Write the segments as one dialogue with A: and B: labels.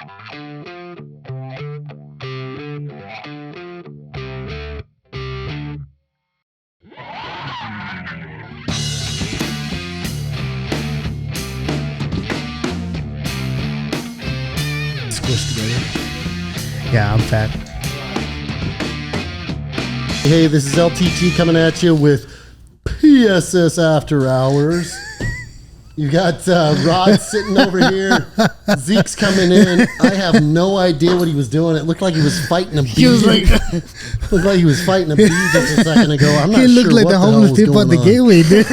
A: Squished together.
B: Yeah, I'm fat.
A: Hey, this is LTT coming at you with PSS After Hours. You got Rod sitting over here. Zeke's coming in. I have no idea what he was doing. It looked like he was fighting a bee.
B: He was like,
A: looked like he was fighting a bee just a second ago. I'm not
B: he
A: sure
B: looked like
A: what
B: the
A: hell
B: homeless
A: was
B: people at
A: going
B: the
A: on.
B: gateway, dude.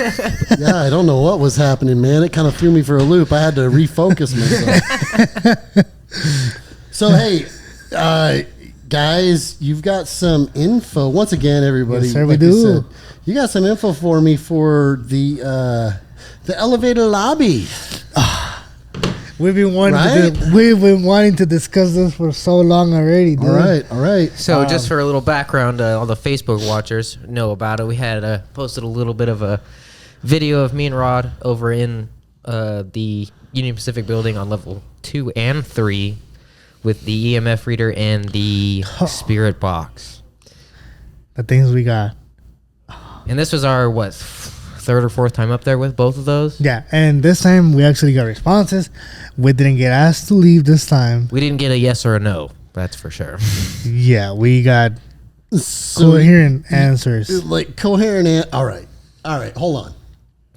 A: Yeah, I don't know what was happening, man. It kind of threw me for a loop. I had to refocus myself. So, hey, guys, you've got some info. Once again, everybody,
B: Yes, sir, we
A: like
B: do.
A: you said, you got some info for me for the elevator lobby.
B: We've been wanting
A: Right?
B: we've been wanting to discuss this for so long already, dude.
A: All right.
C: So just for a little background, all the Facebook watchers know about it. We had posted a little bit of a video of me and Rod over in the Union Pacific building on level 2 and 3 with the EMF reader and the spirit box.
B: The things we got.
C: And this was our, third or fourth time up there with both of those?
B: Yeah, and this time we actually got responses. We didn't get asked to leave this time.
C: We didn't get a yes or a no, that's for sure.
B: Yeah, we got
A: So,
B: coherent answers.
A: like coherent. All right. Hold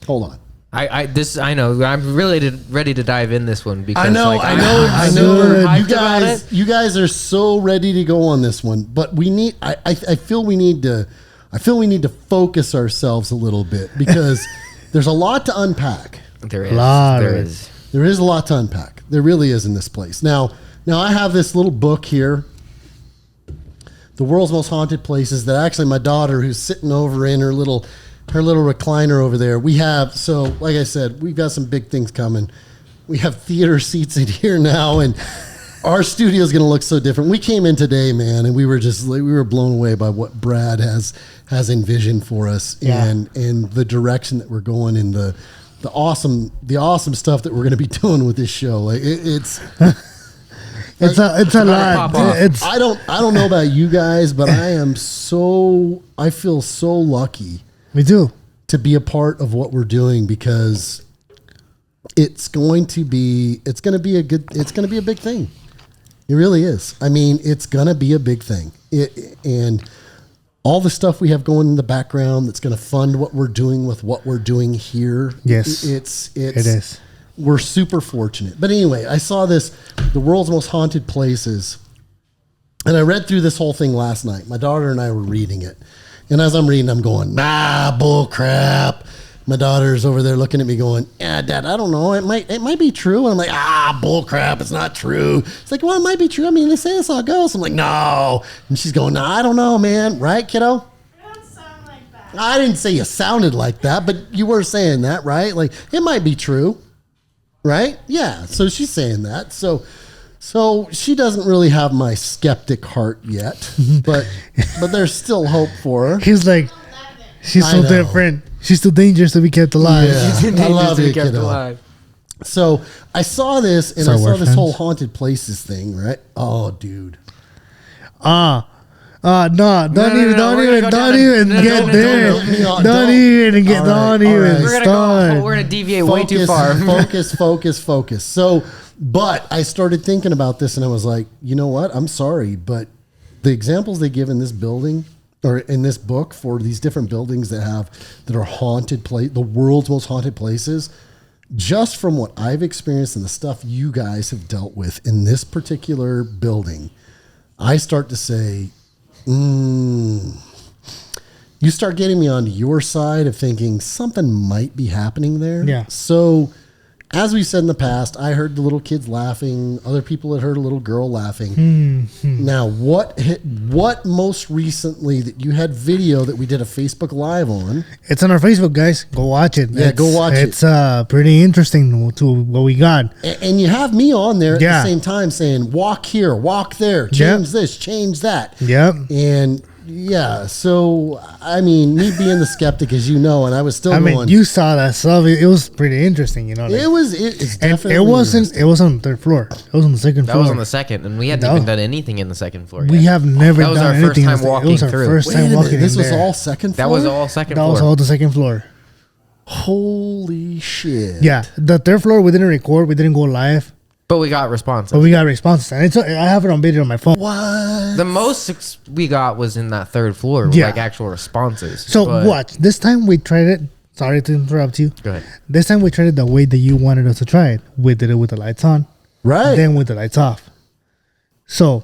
A: on.
C: I know. I'm really ready to dive in this one because
A: I know.
C: I'm super hyped about it.
A: You guys are so ready to go on this one, but we need. I feel we need to. I feel we need to focus ourselves a little bit because there's a lot to unpack.
C: There is.
A: There is a lot to unpack. There really is in this place. Now I have this little book here, The World's Most Haunted Places, that actually my daughter, who's sitting over in her little recliner over there. We have, so like I said, we've got some big things coming. We have theater seats in here now, and our studio is going to look so different. We came in today, man, and we were just like, we were blown away by what Brad has envisioned for us, and the direction that we're going in, the awesome stuff that we're going to be doing with this show. Like it's
B: It's a lot.
A: I don't know about you guys, but I feel so lucky.
B: We do.
A: To be a part of what we're doing because it's going to be a big thing. It really is. I mean, it's going to be a big thing. And all the stuff we have going in the background that's going to fund what we're doing with what we're doing here.
B: Yes.
A: It
B: is.
A: We're super fortunate. But anyway, I saw this, The World's Most Haunted Places, and I read through this whole thing last night. My daughter and I were reading it. And as I'm reading, I'm going, bull crap. My daughter's over there looking at me going, yeah, Dad, I don't know. It might be true. And I'm like, bull crap. It's not true. It's like, well, it might be true. I mean, they say I saw a ghost. I'm like, no. And she's going, no, I don't know, man. Right, kiddo?
D: I don't sound like that.
A: I didn't say you sounded like that, but you were saying that, right? Like, it might be true. Right? Yeah. So she's saying that. So she doesn't really have my skeptic heart yet, but there's still hope for her.
B: He's like, she's so different. She's too dangerous to be kept alive.
A: Yeah. I love you, kiddo. So I saw this, and I saw this whole haunted places thing, right? Oh, dude.
B: No, don't even get there. Don't even start.
C: We're gonna deviate way too far.
A: Focus. So, but I started thinking about this, and I was like, you know what? I'm sorry, but the examples they give in this building or in this book for these different buildings that are haunted the world's most haunted places, just from what I've experienced and the stuff you guys have dealt with in this particular building, I start to say, you start getting me onto your side of thinking something might be happening there.
B: Yeah.
A: So, as we said in the past, I heard the little kids laughing. Other people had heard a little girl laughing. Now, what most recently that you had video that we did a Facebook Live on?
B: It's on our Facebook, guys. Go watch it.
A: Yeah, go watch it.
B: It's pretty interesting to what we got.
A: And you have me on there at the same time saying, walk here, walk there, change this, change that.
B: Yep.
A: And Yeah. So I mean, me being the skeptic, as you know, and I was still
B: I mean,
A: going.
B: you saw that stuff. It was pretty interesting, you know. Like,
A: It's
B: and
A: definitely.
B: it wasn't. It was on the third floor. It was on the second
C: That
B: floor.
C: was on the second, and we hadn't
B: No.
C: even done anything in the second floor.
B: We
C: yet.
B: have never
C: That was
B: done
C: our first
B: anything.
C: time walking
B: It was our
C: through.
B: first
A: Wait a
B: time
A: minute,
B: walking
A: this
B: in
A: was
B: there.
A: all second
C: That
A: floor.
C: was all second
B: That
C: floor.
B: was all the second floor.
A: Holy shit!
B: Yeah, the third floor we didn't record. We didn't go live,
C: But we got responses.
B: but we got responses, and I have it on video on my phone.
A: What?
C: The most we got was in that third floor, with
B: Yeah.
C: like actual responses.
B: So
C: But-
B: watch. This time we tried it. Sorry to interrupt you.
C: Go ahead.
B: This time we tried it the way that you wanted us to try it. We did it with the lights on,
A: Right.
B: then with the lights off. So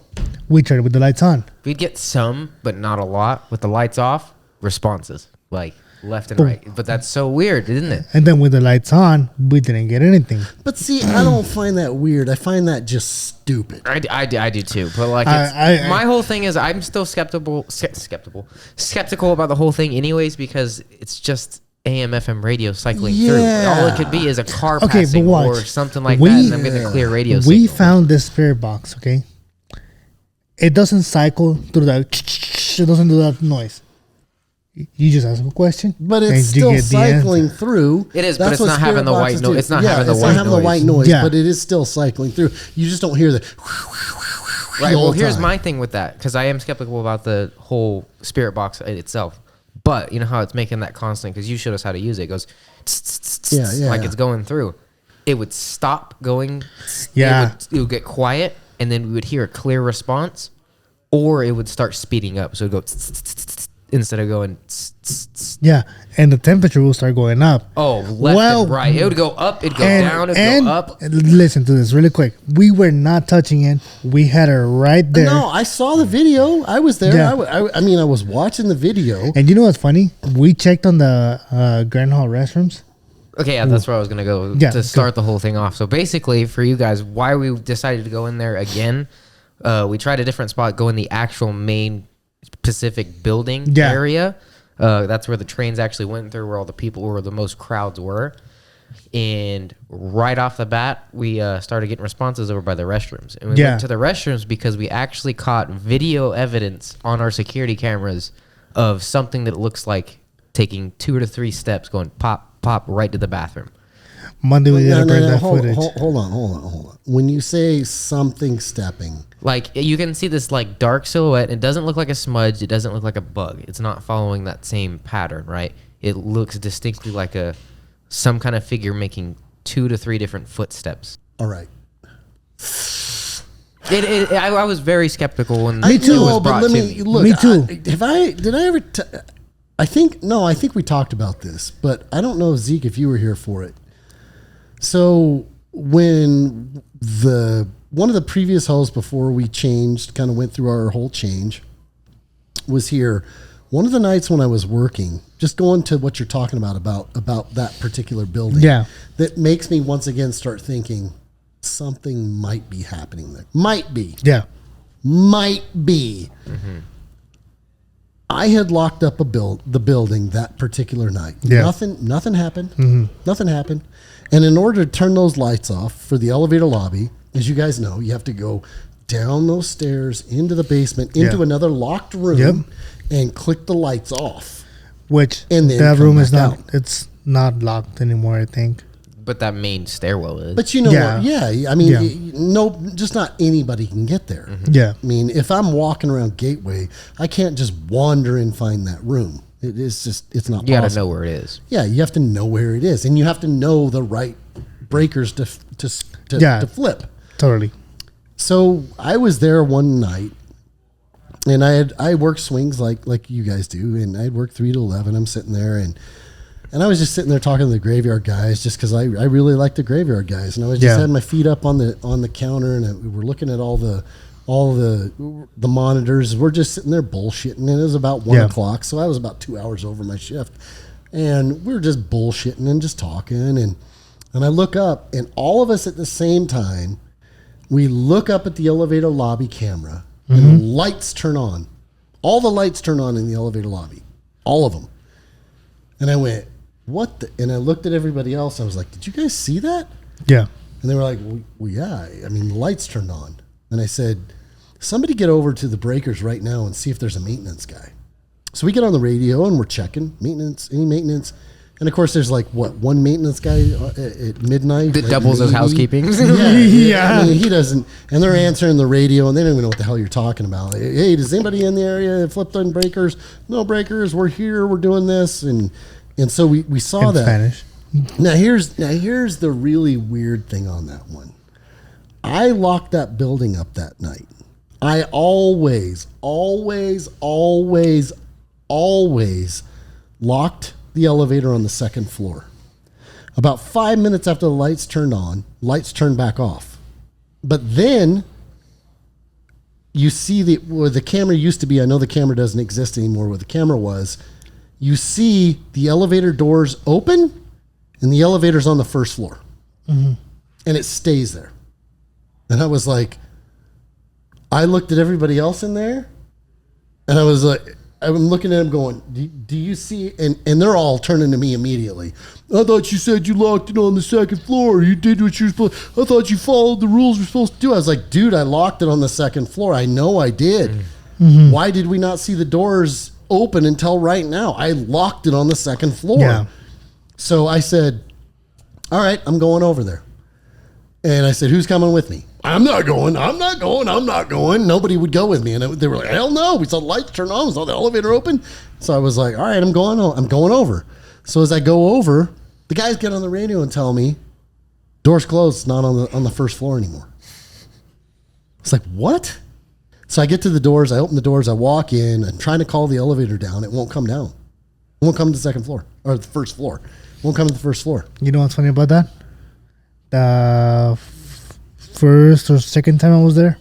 B: we tried it with the lights on.
C: We'd get some, but not a lot. With the lights off, responses like left and
B: Boom.
C: right. But that's so weird, isn't it?
B: And then with the lights on, we didn't get anything.
A: But see, I don't find that weird. I find that just stupid.
C: I do too. But like,
B: I-
C: my whole thing is I'm still skeptical about the whole thing, anyways, because it's just AM FM radio cycling through.
A: Yeah.
C: All it could be is a car
B: Okay,
C: passing
B: but watch.
C: or something like
B: We-
C: that, and I'm getting a clear radio
B: We
C: signal.
B: found this spirit box. Okay, it doesn't cycle through that. It doesn't do that noise. You just ask a question,
A: But
B: and
A: it's
B: you
A: still
B: get the answer.
A: cycling through.
C: It is, but
A: That's
C: it's
A: what
C: not having
A: spirit
C: the white
A: boxes
C: noise.
A: do.
C: It's not
A: Yeah,
C: having the
A: it's
C: white
A: not having the white
C: noise.
A: noise,
B: Yeah.
A: but it is still cycling through. You just don't hear the.
C: Right.
A: the
C: Well,
A: whole
C: here's
A: time.
C: my thing with that, because I am skeptical about the whole spirit box itself. But you know how it's making that constant, because you showed us how to use it. It goes
A: Yeah,
C: like
A: yeah.
C: it's going through. It would stop going.
B: Yeah.
C: It would get quiet, and then we would hear a clear response, or it would start speeding up. So it would go instead of going.
B: Yeah, and the temperature will start going up.
C: Oh, left
B: Well,
C: and right. It would go up. It'd go
B: and,
C: down. It'd
B: and
C: go up.
B: listen to this really quick. We were not touching it. We had it right there.
A: No, I saw the video. I was there.
B: Yeah.
A: I mean, I was watching the video.
B: And you know what's funny? We checked on the Grand Hall restrooms.
C: Okay, yeah, that's where I was gonna go
B: Yeah,
C: to start the whole thing off. So basically, for you guys, why we decided to go in there again, we tried a different spot, go in the actual main Pacific building
B: Yeah.
C: area. That's where the trains actually went through, where all the people, where the most crowds were. And right off the bat, we started getting responses over by the restrooms. And we
B: Yeah.
C: went to the restrooms because we actually caught video evidence on our security cameras of something that looks like taking 2 to 3 steps, going pop, pop, right to the bathroom.
B: Monday we
A: No,
B: gotta
A: no,
B: burn
A: no,
B: that
A: hold,
B: footage.
A: hold on. When you say something stepping,
C: Like you can see this like dark silhouette. It doesn't look like a smudge. It doesn't look like a bug. It's not following that same pattern, right? It looks distinctly like some kind of figure making 2 to 3 different footsteps.
A: all right.
C: I was very skeptical when
A: I
C: it
A: know,
C: was
A: but
C: brought
A: let
C: to
A: me
C: me.
A: look.
B: Me too.
A: Did I ever? I think we talked about this, but I don't know, Zeke, if you were here for it. So when one of the previous hosts before we changed, kind of went through our whole change, was here. One of the nights when I was working, just going to what you're talking about that particular building,
B: Yeah.
A: that makes me once again start thinking something might be happening there. Might be.
B: Yeah.
A: I had locked up the building that particular night.
B: Yeah.
A: Nothing happened. Nothing happened. And in order to turn those lights off for the elevator lobby, as you guys know, you have to go down those stairs into the basement, into
B: Yeah.
A: another locked room,
B: Yep.
A: and click the lights off.
B: Which
A: And then
B: that
A: come
B: room is
A: back
B: not.
A: out.
B: It's not locked anymore. I think.
C: But that main stairwell is.
A: But you know
B: Yeah.
A: what? Yeah, I mean,
B: Yeah.
A: no, just not anybody can get there.
B: Yeah.
A: I mean, if I'm walking around Gateway, I can't just wander and find that room. It's not
C: you got to
A: possible.
C: know where it is.
A: Yeah, you have to know where it is, and you have to know the right breakers to
B: Yeah.
A: flip.
B: Totally.
A: So I was there one night, and I worked swings like you guys do, and I'd work 3 to 11. I'm sitting there, and I was just sitting there talking to the graveyard guys, just because I really like the graveyard guys, and I was just
B: Yeah.
A: had my feet up on the counter, and we were looking at all the monitors. We're just sitting there bullshitting, and it was about 1
B: Yeah.
A: o'clock, so I was about 2 hours over my shift, and we were just bullshitting and just talking, and I look up, and all of us at the same time, we look up at the elevator lobby camera, and the lights turn on. All the lights turn on in the elevator lobby, all of them. And I went, what the? And I looked at everybody else. I was like, did you guys see that?
B: Yeah.
A: And they were like, well, yeah. I mean, the lights turned on. And I said, somebody get over to the breakers right now and see if there's a maintenance guy. So we get on the radio and we're checking any maintenance. And of course, there's like one maintenance guy at midnight
C: That
A: like
C: doubles as housekeeping.
A: Yeah. I mean, he doesn't, and they're answering the radio, and they don't even know what the hell you're talking about. Hey, does anybody in the area flip on breakers? No breakers. We're here. We're doing this, and so we saw
B: In
A: that.
B: Spanish.
A: Now here's the really weird thing on that one. I locked that building up that night. I always locked the elevator on the second floor. About 5 minutes after the lights turned on, lights turned back off. But then you see where the camera used to be. I know the camera doesn't exist anymore. Where the camera was, you see the elevator doors open, and the elevator's on the first floor, and it stays there. And I was like, I looked at everybody else in there, and I was like, I'm looking at them going, do you see? And they're all turning to me immediately. I thought you said you locked it on the second floor. You did what you were supposed to. I thought you followed the rules you're supposed to do. I was like, dude, I locked it on the second floor. I know I did. Mm-hmm. Why did we not see the doors open until right now? I locked it on the second floor.
B: Yeah.
A: So I said, all right, I'm going over there. And I said, who's coming with me? I'm not going. Nobody would go with me. And they were like, hell no. We saw the lights turn on. We saw the elevator open. So I was like, all right, I'm going over. So as I go over, the guys get on the radio and tell me, door's closed. It's not on the first floor anymore. It's like, what? So I get to the doors. I open the doors. I walk in. I'm trying to call the elevator down. It won't come down. It won't come to the second floor or the first floor. It won't come to the first floor.
B: You know what's funny about that? The first or second time I was there,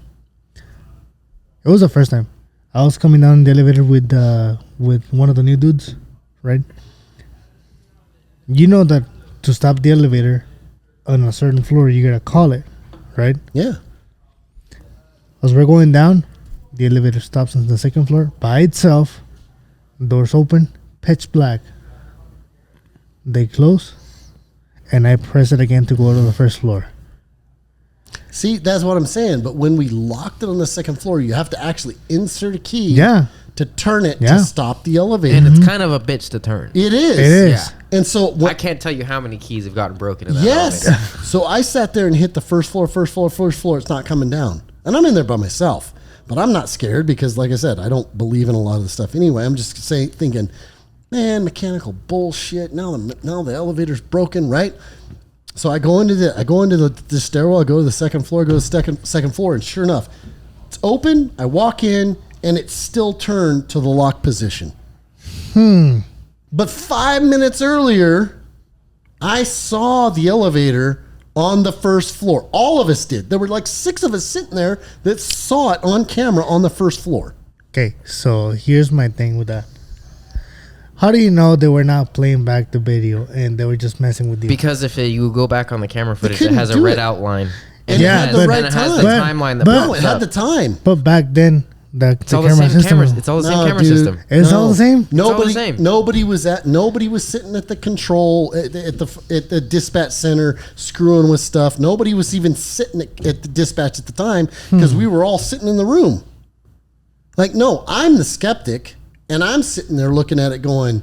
B: it was the first time. I was coming down the elevator with one of the new dudes, right? You know that to stop the elevator on a certain floor, you gotta call it, right?
A: Yeah.
B: As we're going down, the elevator stops on the second floor by itself. Doors open, pitch black. They close, and I press it again to go to the first floor.
A: See, that's what I'm saying. But when we locked it on the second floor, you have to actually insert a key to turn it to stop the elevator.
C: And it's kind of a bitch to turn.
A: It is.
B: It is.
C: Yeah.
A: And so
C: I can't tell you how many keys have gotten broken in that elevator.
A: So I sat there and hit the first floor. It's not coming down. And I'm in there by myself. But I'm not scared because, like I said, I don't believe in a lot of the stuff anyway. I'm just thinking, man, mechanical bullshit. Now the elevator's broken, right? So I go into the stairwell. I go to the second floor. Go to the second floor, and sure enough, it's open. I walk in, and it's still turned to the lock position. But 5 minutes earlier, I saw the elevator on the first floor. All of us did. There were like 6 of us sitting there that saw it on camera on the first floor.
B: Okay, so here's my thing with that. How do you know they were not playing back the video and they were just messing with you?
C: Because if you go back on the camera footage, it
A: couldn't
C: has a
A: do
C: red
A: it.
C: outline.
A: And
B: Yeah,
A: it had the right
C: and it has the
A: time.
C: timeline that
B: But-
A: No, it
C: pops
A: had
C: up.
A: the time.
B: But back then, the
C: It's all the
B: camera
C: same
B: system.
C: cameras. It's all the same
A: No,
C: camera
A: dude.
C: system.
B: It's all the same?
C: all the same.
A: Nobody was sitting at the control at the dispatch center screwing with stuff. Nobody was even sitting at the dispatch at the time because we were all sitting in the room. Like, no, I'm the skeptic, and I'm sitting there looking at it going,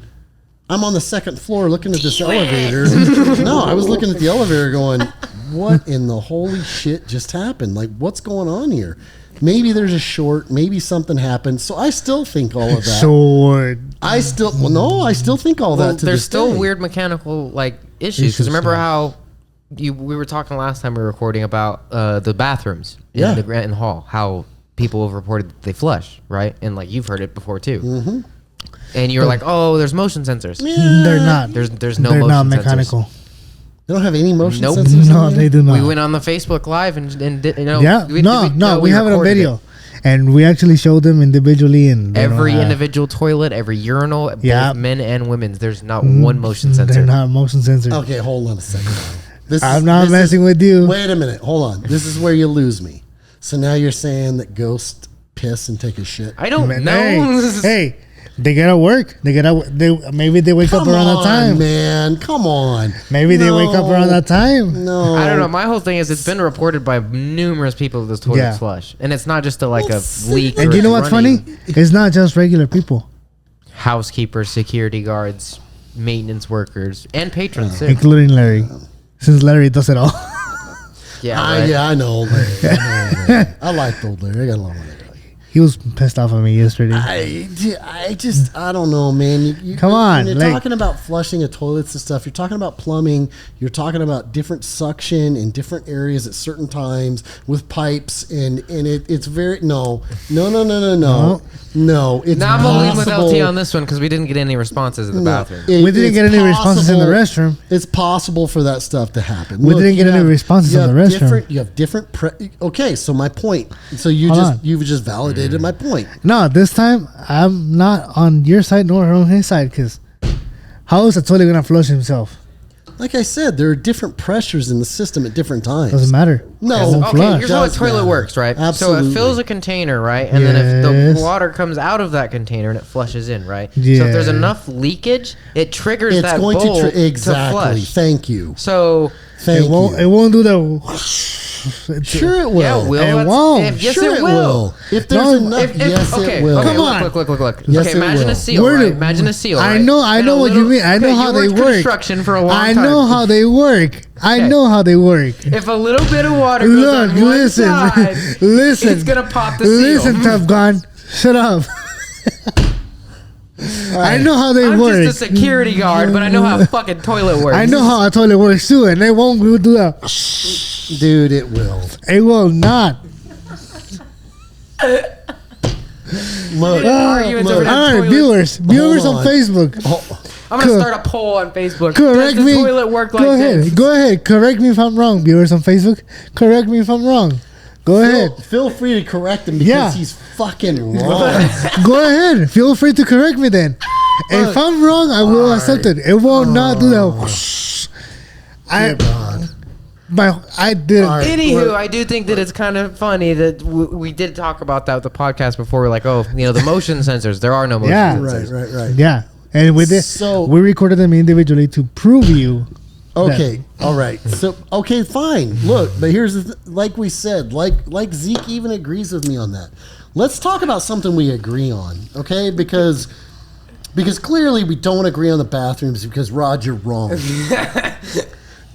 A: I'm on the second floor looking at this elevator. No, I was looking at the elevator going, what in the holy shit just happened? Like, what's going on here? Maybe there's a short. Maybe something happened. So I still think all of that.
B: Short.
A: I still think all that. To
C: There's
A: this
C: still
A: day.
C: weird mechanical issues. Because remember how we were talking last time we were recording about the bathrooms
A: Yeah.
C: in the hall, how people have reported that they flush, right? And like you've heard it before too. Mm-hmm. And you're like, oh, there's motion sensors.
B: They're not.
C: There's no
B: They're
C: motion
B: not
C: sensors.
B: mechanical.
A: They don't have any motion
C: Nope.
A: sensors.
B: No,
A: in
B: they
A: there?
B: do not.
C: We went on the Facebook Live and did,
B: We have it on
C: recorded
B: video.
C: it.
B: And we actually showed them individually. And they
C: Every
B: don't have-
C: individual toilet, every urinal,
B: Yeah.
C: both men and women's, there's not one motion sensor.
B: They're not motion sensors.
A: Okay, hold on a second. This
B: I'm
A: is-
B: not
A: this
B: messing
A: is-
B: with you.
A: Wait a minute. Hold on. This is where you lose me. So now you're saying that ghosts piss and take a shit.
C: I don't
B: Man,
C: know.
B: Hey, They gotta work. Maybe they wake up
A: Come
B: around that
A: on,
B: time.
A: man. Come on.
B: Maybe they wake up around that time.
A: No.
C: I don't know. My whole thing is it's been reported by numerous people that this toilet's
B: Yeah.
C: flush, and it's not just a leak.
B: And
C: or
B: you know
C: it's
B: what's
C: running.
B: funny? It's not just regular people,
C: Housekeepers, security guards, maintenance workers, and patrons too.
B: including Larry, since Larry does it all.
C: Yeah, right.
A: I know old Larry. I like old Larry. I got along with that guy.
B: He was pissed off at me yesterday.
A: I don't know, man.
B: Come on,
A: when you're
B: like-
A: talking about flushing of toilets and stuff. You're talking about plumbing. You're talking about different suction in different areas at certain times with pipes, and it's very no. It's
C: Now I'm gonna leave with
A: possible-
C: LT on this one because we didn't get any responses in the bathroom.
B: We didn't
A: it's
B: get any responses in the
A: possible-
B: restroom.
A: It's possible for that stuff to happen.
B: We didn't
A: you
B: get any responses
A: you
B: in the
A: have
B: restroom.
A: You have different. Okay, so my point. So
B: Hold
A: you've just validated my point.
B: No, this time I'm not on your side nor on his side because how is a toilet gonna flush himself?
A: Like I said, there are different pressures in the system at different times.
B: Doesn't matter.
A: No.
B: It won't
C: Okay,
B: flush.
C: here's how a
A: Does
C: toilet
A: matter.
C: works, right?
A: Absolutely.
C: So it fills a container, right? And then if the
B: Yes.
C: water comes out of that container and it flushes in, right? So if there's
B: Yeah.
C: enough leakage, it triggers
A: It's
C: that
A: going
C: bowl
A: to exactly.
C: flush.
A: Thank you.
C: So
A: Thank
B: It won't.
A: you.
B: It won't do the.
A: Sure, it will.
C: yeah, it will.
B: It
C: That's-
B: won't.
C: Yes,
A: sure,
C: it will.
A: If there's
B: No,
A: enough, yes,
C: okay,
A: it will.
C: okay,
B: Come on.
C: Look.
A: Yes,
C: okay,
A: it
C: imagine
A: will.
C: a seal,
B: Where
C: right?
B: do-
C: Imagine a seal.
B: I
C: right?
B: know. I
C: And
B: know
C: a
B: what you mean. I know
C: okay,
B: how
C: you
B: they
C: worked
B: work.
C: construction for a long
B: I
C: time.
B: know how they work. I
C: Okay.
B: know how they work.
C: If a little bit of water goes
B: Look,
C: on one
B: listen,
C: side,
B: listen.
C: it's gonna pop the seal.
B: Listen, Tough Gun. Shut up. I know how they
C: I'm
B: work.
C: just a security guard, but I know how a fucking toilet works.
B: I know how a toilet works too, and they won't do that.
A: Dude, it will.
B: It will not.
A: Look,
C: Arguments over
A: look.
C: the
B: All right,
C: toilet.
B: viewers on
A: on.
B: Facebook.
C: I'm gonna start a poll on Facebook.
B: Correct
C: Does the
B: me.
C: toilet work like
B: Go ahead.
C: this?
B: Go ahead. Correct me if I'm wrong. Viewers on Facebook. Correct me if I'm wrong. Go ahead.
A: Feel free to correct him because
B: Yeah.
A: he's fucking wrong.
B: Go ahead. Feel free to correct me then. If I'm wrong, I will accept it. It will not do that. I did.
A: All right.
C: Anywho, I do think that it's kind of funny that we did talk about that with the podcast before. We're like, oh, the motion sensors. There are no motion
B: Yeah.
C: sensors.
A: Right.
B: Yeah. And with this,
A: So-
B: we recorded them individually to prove you.
A: Okay, all right. So, okay, fine. Look, but here's like we said, like Zeke even agrees with me on that. Let's talk about something we agree on, okay? Because clearly we don't agree on the bathrooms because Rod, you're wrong.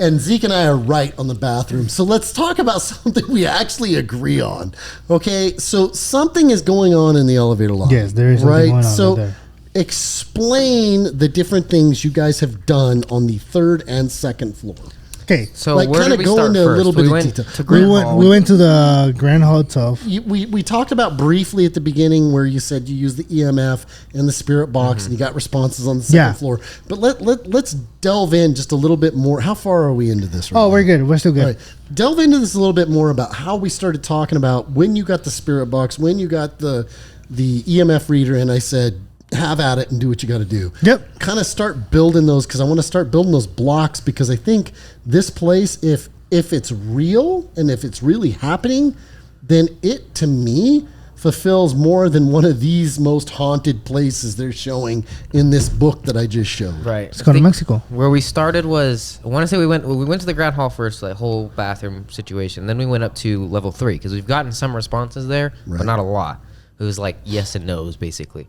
A: And Zeke and I are right on the bathroom. So let's talk about something we actually agree on. Okay? So something is going on in the elevator lobby.
B: Yes, there is something
A: right?
B: going on
A: So
B: right there.
A: explain the different things you guys have done on the third and second floor.
B: Okay.
C: So
A: Like,
C: where
A: kinda
C: did we
A: go
C: start
A: into a
C: first?
A: little bit
C: we
A: of
C: went
A: detail.
C: to
B: We
C: Grand
B: went,
C: Hall.
B: we went to the Grand Hall itself.
A: We talked about briefly at the beginning where you said you used the EMF and the spirit box and you got responses on the second
B: Yeah.
A: floor. But let's delve in just a little bit more. How far are we into this? Right
B: Oh,
A: now?
B: we're good. We're still good.
A: All right. Delve into this a little bit more about how we started talking about when you got the spirit box, when you got the EMF reader, and I said, have at it and do what you got to do.
B: Yep.
A: Kind of start building those because I want to start building those blocks because I think this place, if it's real and if it's really happening, then it to me fulfills more than one of these most haunted places they're showing in this book that I just showed.
C: Right.
B: Let's go to Mexico.
C: Where we started was I want to say we went to the Grand Hall first, the whole bathroom situation. Then we went up to level 3 because we've gotten some responses there,
A: Right.
C: but not a lot. It was like yes and no's basically.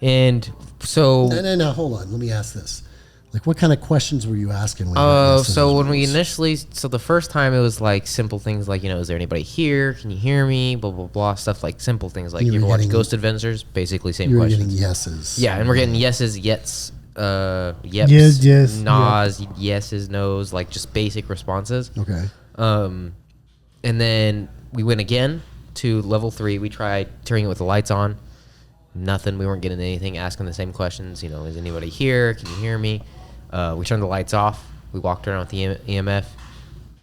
C: And so
A: No, hold on. Let me ask this. Like, what kind of questions were you asking? When you got this
C: so
A: in
C: when we
A: those?
C: initially, so the first time it was like simple things like, is there anybody here? Can you hear me? Blah, blah, blah. Stuff like simple things like
A: You
C: you
A: were
C: ever watch
A: getting-
C: Ghost Adventures? Basically same
A: you were
C: questions.
A: getting yeses.
C: Yeah, and we're getting yeses, yeps, yeps,
B: Yes,
C: nos, yeses, nos, like just basic responses.
A: Okay.
C: And then we went again to level 3. We tried turning it with the lights on. Nothing. We weren't getting anything. Asking the same questions. Is anybody here? Can you hear me? We turned the lights off. We walked around with the EMF.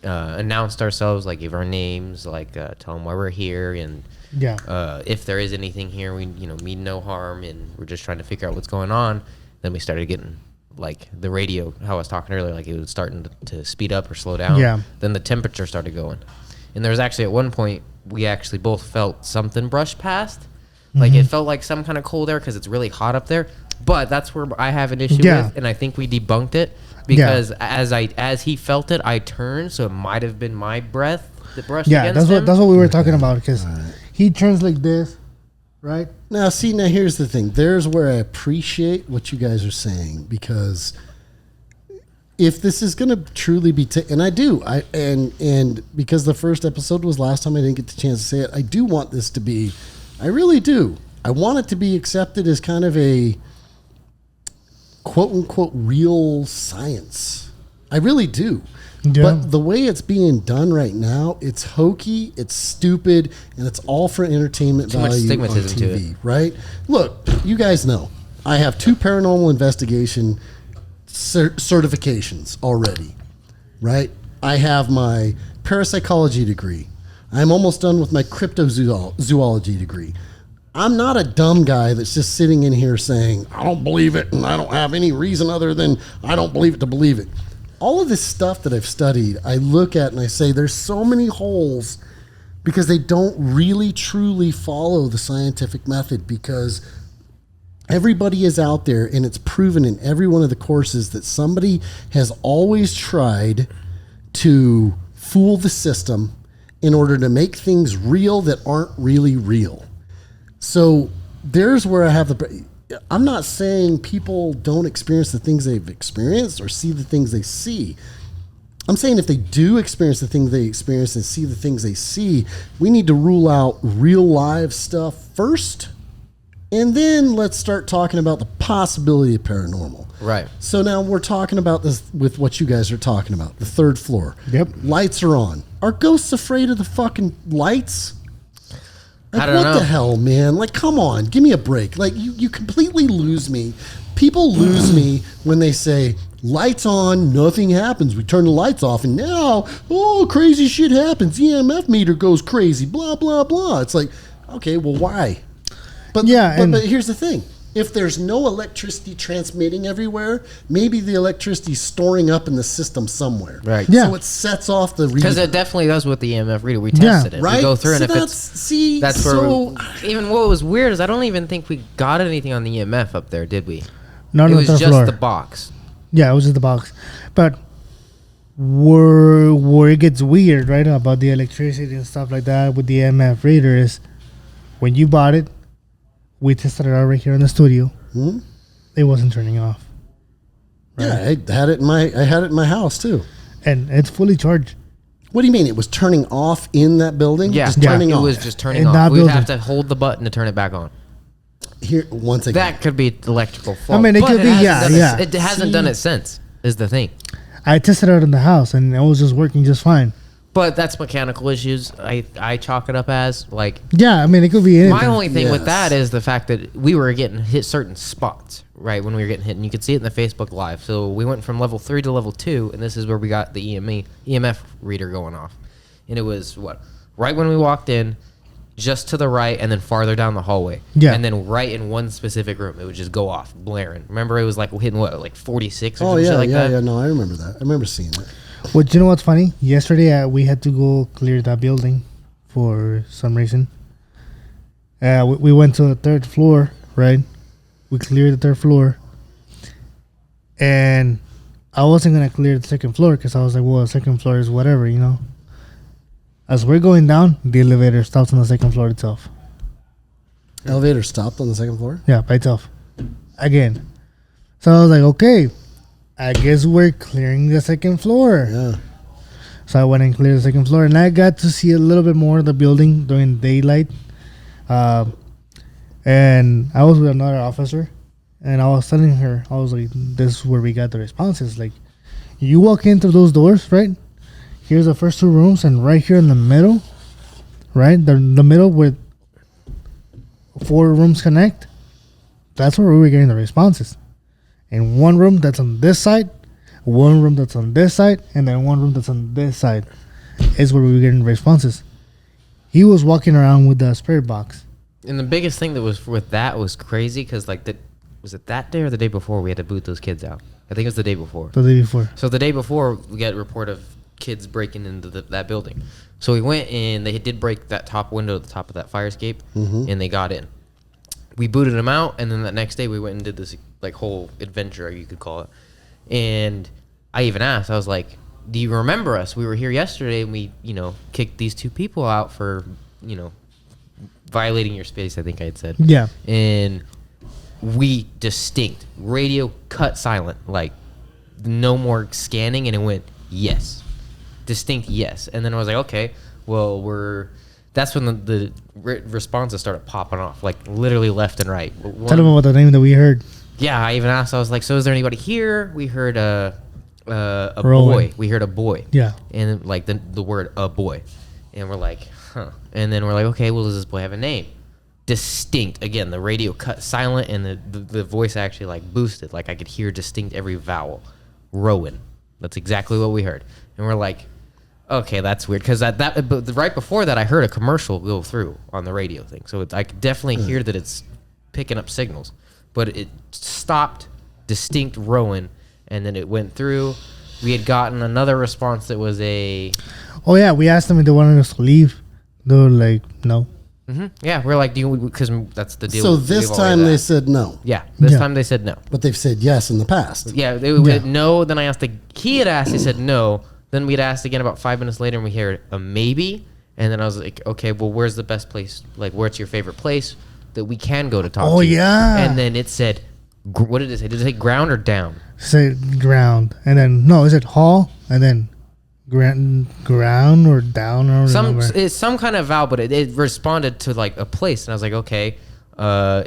C: Announced ourselves, like gave our names, like tell them why we're here, and
B: Yeah.
C: if there is anything here, we mean no harm, and we're just trying to figure out what's going on. Then we started getting like the radio, how I was talking earlier, like it was starting to speed up or slow down.
B: Yeah.
C: Then the temperature started going, and there was actually at one point we actually both felt something brush past, Like it felt like some kind of cold air because it's really hot up there. But that's where I have an issue with, and I think we debunked it because as he felt it, I turned, so it might have been my breath that brushed against him.
B: That's what we were talking about because he turns like this, right?
A: Now here's the thing. There's where I appreciate what you guys are saying because if this is going to truly be, and I do, and because the first episode was last time I didn't get the chance to say it, I do want this to be, I really do. I want it to be accepted as kind of a quote unquote real science. I really do. Yeah. But the way it's being done right now, it's hokey, it's stupid, and it's all for entertainment
C: Too
A: value
C: much
A: on
C: stigmatism to
A: TV, right? Look, you guys know I have 2 paranormal investigation certifications already, right? I have my parapsychology degree. I'm almost done with my cryptozoology degree. I'm not a dumb guy that's just sitting in here saying, I don't believe it, and I don't have any reason other than I don't believe it to believe it. All of this stuff that I've studied, I look at and I say, there's so many holes because they don't really truly follow the scientific method because everybody is out there and it's proven in every one of the courses that somebody has always tried to fool the system in order to make things real that aren't really real. So there's where I have I'm not saying people don't experience the things they've experienced or see the things they see. I'm saying if they do experience the things they experience and see the things they see, we need to rule out real live stuff first. And then let's start talking about the possibility of paranormal.
C: Right.
A: So now we're talking about this with what you guys are talking about, the 3rd floor.
B: Yep.
A: Lights are on. Are ghosts afraid of the fucking lights? Like,
C: I don't know.
A: What the hell, man? Like, come on, give me a break. Like, you completely lose me. People lose me when they say, lights on, nothing happens. We turn the lights off, and now, crazy shit happens. EMF meter goes crazy, blah, blah, blah. It's like, okay, well, why? But here's the thing. If there's no electricity transmitting everywhere, maybe the electricity's storing up in the system somewhere.
C: Right.
B: Yeah.
A: So it sets off the reader.
C: Because it definitely does with the EMF reader. We tested it.
A: Right?
C: We go through, and
A: so
C: if that's where even what was weird is I don't even think we got anything on the EMF up there, did we?
B: No,
C: it
B: no,
C: was
B: the
C: just
B: floor.
C: the box.
B: Yeah, it was just the box. But where it gets weird, right, about the electricity and stuff like that with the EMF reader is when you bought it, we tested it out right here in the studio. It wasn't turning off.
A: Right? Yeah, I had it in my house too.
B: And it's fully charged.
A: What do you mean? It was turning off in that building?
C: Yeah,
A: just turning
C: it
A: off.
C: was just turning
B: In
C: off.
B: that
C: We'd
B: building.
C: have to hold the button to turn it back on.
A: Here, once again.
C: That could be electrical fault.
B: I mean, it
C: but
B: could be,
C: hasn't
B: yeah.
C: done it hasn't done it since, is the thing.
B: I tested it out in the house, and it was just working just fine.
C: But that's mechanical issues. I chalk it up as like.
B: Yeah, I mean, it could be anything.
C: My only thing with
A: Yes.
C: that is the fact that we were getting hit certain spots, right, when we were getting hit. And you could see it in the Facebook Live. So we went from level 3 to level 2, and this is where we got the EMF reader going off. And it was, right when we walked in, just to the right, and then farther down the hallway.
B: Yeah.
C: And then right in one specific room, it would just go off, blaring. Remember, it was like hitting, 46 or some shit like that?
A: Yeah, no, I remember that. I remember seeing it.
B: Well, you know what's funny? Yesterday, we had to go clear that building for some reason. We went to the 3rd floor, right? We cleared the 3rd floor. And I wasn't going to clear the 2nd floor because I was like, well, the 2nd floor is whatever, you know? As we're going down, the elevator stops on the 2nd floor itself.
A: Elevator stopped on the 2nd floor?
B: Yeah, by itself. Again. So I was like, okay, I guess we're clearing the 2nd floor.
A: Yeah.
B: So I went and cleared the 2nd floor, and I got to see a little bit more of the building during daylight. And I was with another officer, and I was telling her, I was like, this is where we got the responses. Like, you walk into those doors, right? Here's the first 2 rooms, and right here in the middle, right? The middle where 4 rooms connect, that's where we were getting the responses. In one room that's on this side, one room that's on this side, and then one room that's on this side is where we were getting responses. He was walking around with the spirit box.
C: And the biggest thing that was with that was crazy because, was it that day or the day before we had to boot those kids out? I think it was the day before.
B: The day before.
C: So the day before, we got a report of kids breaking into that building. So we went and they did break that top window at the top of that fire escape, and they got in. we booted him out, and then that next day we went and did this like whole adventure, you could call it. And I even asked, I was like, do you remember us? We were here yesterday, and we, kicked these 2 people out for, violating your space, I think I had said.
B: Yeah.
C: And we distinct radio cut silent, like no more scanning, and it went yes, distinct yes. And then I was like, okay, well that's when the responses started popping off, like literally left and right.
B: Tell them about the name that we heard.
C: Yeah, I even asked, I was like, so is there anybody here? We heard a
B: Rowan.
C: boy. We heard a boy.
B: Yeah.
C: And like the word a boy. And we're like, huh. And then we're like, okay, well, does this boy have a name? Distinct. Again, the radio cut silent, and the voice actually like boosted. Like I could hear distinct every vowel. Rowan. That's exactly what we heard. And we're like, okay, that's weird. Because but right before that, I heard a commercial go through on the radio thing. So I could definitely hear that it's picking up signals. But it stopped, distinct Rowan, and then it went through. We had gotten another response that was a...
B: Oh, yeah. We asked them if they wanted us to leave. They were like, no.
C: Mm-hmm. Yeah, we're like, because that's the deal.
A: So this time they said no.
C: Yeah, this time they said no.
A: But they've said yes in the past.
C: Yeah, they said no. Then I asked, he had asked, he said no. Then we'd asked again about 5 minutes later, and we heard a maybe. And then I was like, okay, well, where's the best place? Like, where's your favorite place that we can go to talk to?
B: Oh, yeah.
C: And then it said, what did it say? Did it say ground or down?
B: Said ground. And then, no, is it hall? And then ground or down or
C: it's some kind of vowel, but it responded to like a place. And I was like, okay,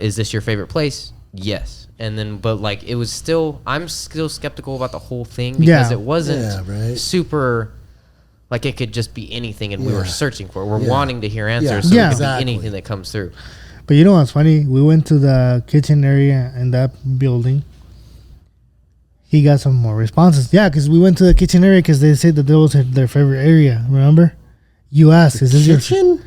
C: is this your favorite place? Yes. And then, but like, it was still, I'm still skeptical about the whole thing because it wasn't super, like it could just be anything, and we were searching for it. We're wanting to hear answers, so it could be anything that comes through.
B: But you know what's funny? We went to the kitchen area in that building. He got some more responses. Yeah, because we went to the kitchen area because they said that that was their favorite area. Remember? You asked, "Is this
A: kitchen?"
B: Your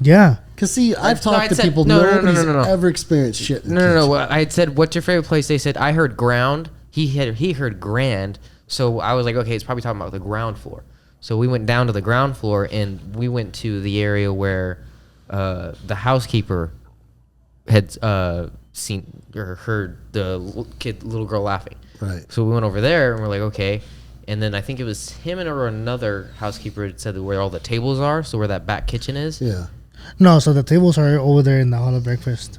B: yeah.
A: Because see, I've talked to people. Nobody's ever experienced shit.
C: No. I had said, "What's your favorite place?" They said, "I heard ground." He heard grand. So I was like, "Okay, it's probably talking about the ground floor." So we went down to the ground floor, and we went to the area where the housekeeper had seen or heard the little girl laughing.
A: Right.
C: So we went over there, and we're like, okay. And then I think it was him or another housekeeper had said that where all the tables are, so where that back kitchen is.
A: Yeah.
B: No, so the tables are over there in the hall of breakfast.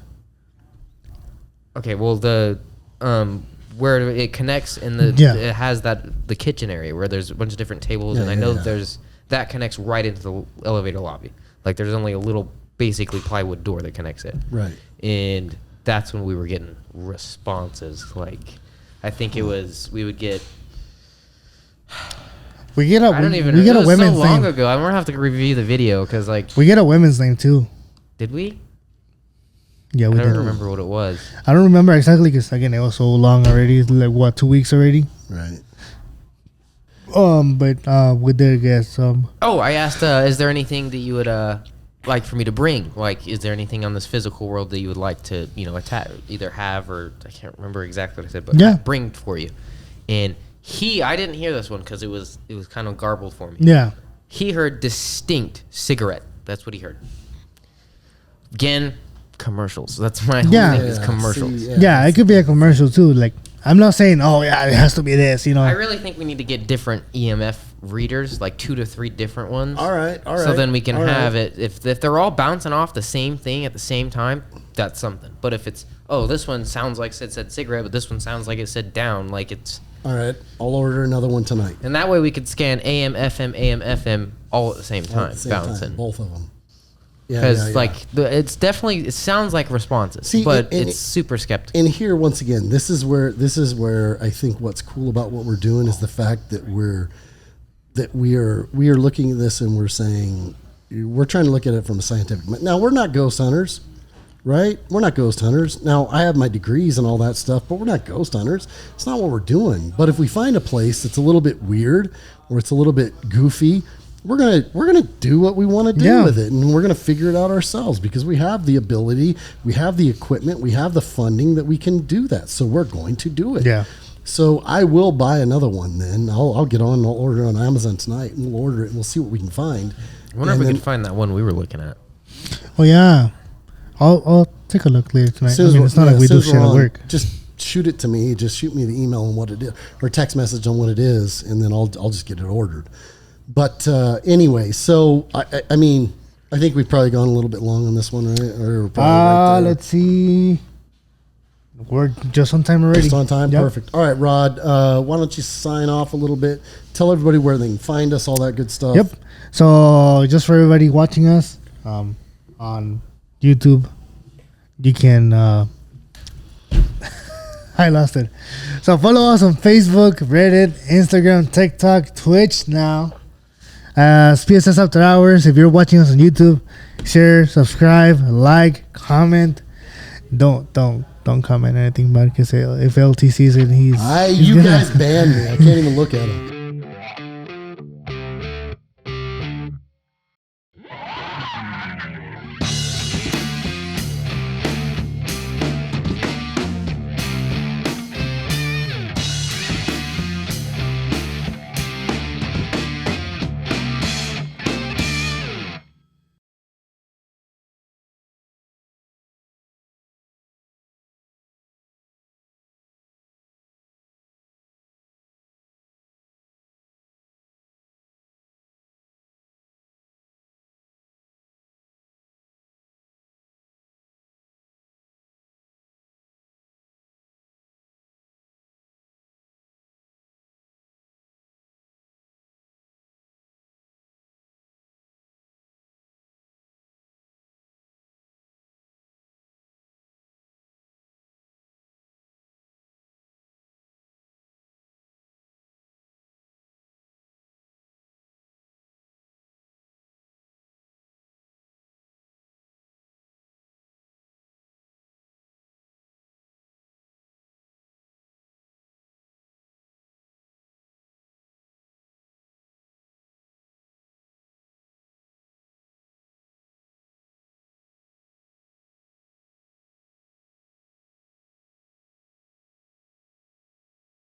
C: Okay, well the where it connects in the it has the kitchen area where there's a bunch of different tables, and I know that connects right into the elevator lobby. Like there's only a little basically plywood door that connects it.
A: Right.
C: And that's when we were getting responses. Like I think it was we get a women's
B: name.
C: So long ago. I'm gonna have to review the video because like
B: we get a women's name too.
C: Did we?
B: Yeah, we
C: I don't remember what it was.
B: I don't remember exactly because again it was so long already. Like what, 2 weeks already?
A: Right.
B: But we did get some.
C: Oh, I asked, is there anything that you would like for me to bring? Like, is there anything on this physical world that you would like to, either have or I can't remember exactly what I said, but bring for you? And I didn't hear this one because it was kind of garbled for me.
B: Yeah.
C: He heard distinct cigarette. That's what he heard. Again, commercials. That's my whole thing is commercials.
B: It could be a commercial too. Like, I'm not saying, it has to be this,
C: I really think we need to get different EMF readers, like 2 to 3 different ones.
A: All right.
C: So then we can have it. If they're all bouncing off the same thing at the same time, that's something. But if it's, this one sounds like it said cigarette, but this one sounds like it said down, like it's...
A: All right. I'll order another one tonight.
C: And that way we could scan AM, FM, all at the same time, bouncing.
A: Both of them.
C: Because it sounds like responses, but it's super skeptical.
A: And here, once again, this is where I think what's cool about what we're doing is the fact that we are looking at this and we're saying we're trying to look at it from a scientific. Now we're not ghost hunters, right? We're not ghost hunters. Now I have my degrees and all that stuff, but we're not ghost hunters. It's not what we're doing. But if we find a place that's a little bit weird or it's a little bit goofy, we're gonna do what we want to do with it, and we're gonna figure it out ourselves because we have the ability, we have the equipment, we have the funding that we can do that. So we're going to do it.
B: Yeah.
A: So I will buy another one. Then I'll get on. I'll order it on Amazon tonight, and we'll order it. and We'll see what we can find.
C: I wonder if we can find that one we were looking at.
B: Oh yeah, I'll take a look later tonight.
A: As soon
B: I
A: as
B: mean,
A: we're-
B: it's not
A: yeah,
B: like we
A: as soon
B: do
A: as
B: shit
A: we're
B: at
A: on,
B: work.
A: Just shoot it to me. Just shoot me the email on what it is, or text message on what it is, and then I'll just get it ordered. But anyway, so I mean, I think we've probably gone a little bit long on this one, right? Or we're probably right there.
B: Let's see. We're just on time already.
A: Just on time,
B: Yep.
A: perfect. All right, Rod. Why don't you sign off a little bit? Tell everybody where they can find us, all that good stuff.
B: Yep. So just for everybody watching us on YouTube, you can. I lost it. So follow us on Facebook, Reddit, Instagram, TikTok, Twitch now. PSS After Hours. If you're watching us on YouTube, share, subscribe, like, comment. Don't comment anything bad because if LT sees it, he's
A: You
B: gonna-
A: guys banned me. I can't even look at him.